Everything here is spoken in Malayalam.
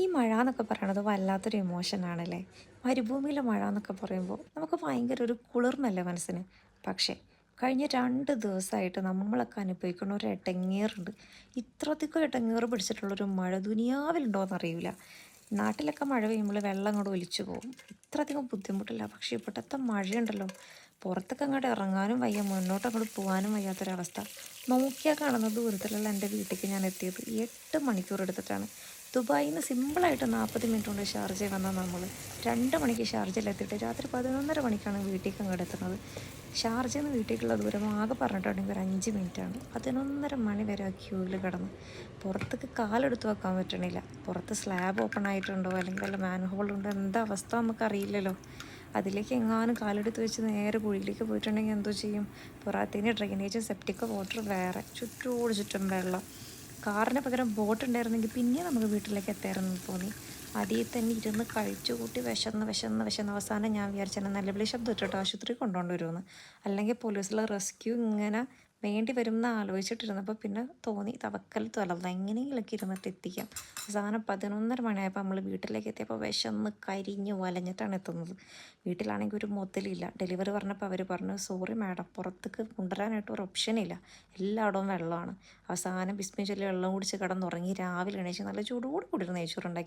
ഈ മഴ എന്നൊക്കെ പറയണത് വല്ലാത്തൊരു ഇമോഷനാണല്ലേ. മരുഭൂമിയിലെ മഴ എന്നൊക്കെ പറയുമ്പോൾ നമുക്ക് ഭയങ്കര ഒരു കുളിർമല്ലേ മനസ്സിന്. പക്ഷേ കഴിഞ്ഞ 2 ദിവസമായിട്ട് നമ്മളൊക്കെ അനുഭവിക്കുന്ന ഒരു ഇടങ്ങേറുണ്ട്. ഇത്രയധികം ഇടങ്ങേറ് പിടിച്ചിട്ടുള്ളൊരു മഴ ദുനിയാവിലുണ്ടോയെന്ന് അറിയില്ല. നാട്ടിലൊക്കെ മഴ പെയ്യുമ്പോൾ വെള്ളം അങ്ങോട്ട് ഒലിച്ചു പോകും. ഇത്രയധികം ബുദ്ധിമുട്ടില്ല. പക്ഷേ ഇവിടുത്തെ മഴയുണ്ടല്ലോ, പുറത്തൊക്കെ അങ്ങോട്ട് ഇറങ്ങാനും വയ്യ, മുന്നോട്ട് അങ്ങോട്ട് പോകാനും വയ്യാത്തൊരവസ്ഥ. നോക്കിയാൽ കാണുന്ന ദൂരത്തിലുള്ള എൻ്റെ വീട്ടിലേക്ക് ഞാൻ എത്തിയത് 8 മണിക്കൂർ എടുത്തിട്ടാണ്. ദുബായിൽ നിന്ന് സിമ്പിളായിട്ട് 40 മിനിറ്റ് കൊണ്ട് ഷാർജയിൽ വന്നാൽ നമ്മൾ 2 മണിക്ക് ഷാർജയിലെത്തിയിട്ട് രാത്രി 11:30 മണിക്കാണ് വീട്ടിലേക്ക് അങ്ങോട്ട് എത്തുന്നത്. ഷാർജയിൽ നിന്ന് വീട്ടിലേക്കുള്ള ദൂരം ആകെ പറഞ്ഞിട്ടുണ്ടെങ്കിൽ ഒരു 5 മിനിറ്റാണ്. 11:30 മണി വരെ ആ ക്യൂവിൽ കിടന്ന് പുറത്തേക്ക് കാലെടുത്ത് വെക്കാൻ പറ്റണില്ല. പുറത്ത് സ്ലാബ് ഓപ്പൺ ആയിട്ടുണ്ടോ അല്ലെങ്കിൽ വല്ല മാൻഹോളുണ്ടോ, എന്താ അവസ്ഥ നമുക്കറിയില്ലല്ലോ. അതിലേക്ക് എങ്ങാനും കാലെടുത്ത് വെച്ച് നേരെ കുഴിയിലേക്ക് പോയിട്ടുണ്ടെങ്കിൽ എന്തോ ചെയ്യും. പുറത്തിന് ഡ്രെയിനേജ് സെപ്റ്റിക് വാട്ടർ വേറെ, ചുറ്റോട് ചുറ്റും വെള്ളം. കാറിന് പകരം ബോട്ട് ഉണ്ടായിരുന്നെങ്കിൽ പിന്നെ നമുക്ക് വീട്ടിലേക്ക് എത്തായിരുന്നു തോന്നി. അതിൽ തന്നെ ഇരുന്ന് കഴിച്ചു കൂട്ടി വിശന്ന് അവസാനം ഞാൻ വിചാരിച്ചെന്നെ നിലവിളി ശബ്ദം ഇട്ടിട്ട് ആശുപത്രി കൊണ്ടുകൊണ്ട് വരുമെന്ന്. അല്ലെങ്കിൽ പോലീസിലെ റെസ്ക്യൂ ഇങ്ങനെ വേണ്ടി വരും എന്ന് ആലോചിച്ചിട്ടിരുന്നപ്പോൾ പിന്നെ തോന്നി തവക്കൽ തുലർന്ന എങ്ങനെയെങ്കിലൊക്കെ ഇരുന്നിട്ട് എത്തിക്കാം. അവസാനം 11:30 മണിയായപ്പോൾ നമ്മൾ വീട്ടിലേക്ക് എത്തിയപ്പോൾ വിശന്ന് കരിഞ്ഞ് വലഞ്ഞിട്ടാണ് എത്തുന്നത്. വീട്ടിലാണെങ്കിൽ ഒരു മുതലില്ല. ഡെലിവറി പറഞ്ഞപ്പോൾ അവർ പറഞ്ഞു, സോറി മാഡം, പുറത്തേക്ക് കൊണ്ടുവരാനായിട്ട് ഒരു ഓപ്ഷനില്ല, എല്ലായിടവും വെള്ളമാണ്. അവസാനം ബിസ്മി ചൊല്ലി വെള്ളം കുടിച്ച് കിടന്നുറങ്ങി. രാവിലെ എണീച്ച് നല്ല ചൂടോട് കൂടി നെയ്ച്ചോറുണ്ടാക്കി